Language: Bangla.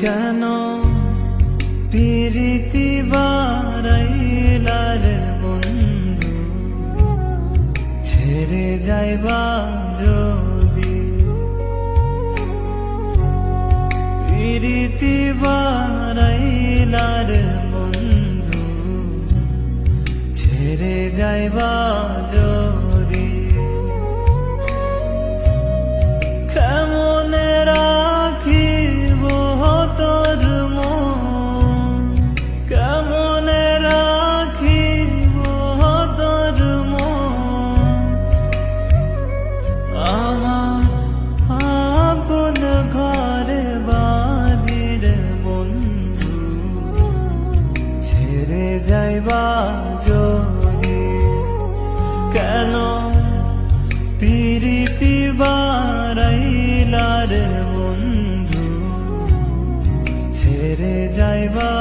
কেন পিরিতি বারাইলার বন্ধু, ছেড়ে যাইবা যদি। পিরিতি বারাইলার বন্ধু, ছেড়ে যাইবা যদি। কেমনে রাখিব তোর মন, কেমনে রাখিব তোর মন, আমার আপন ঘরে বাড়ির বন্ধু, ছেড়ে যাইবা যদি। কেন পিরিতি বারাইলার বন্ধু, ছেড়ে যাইবা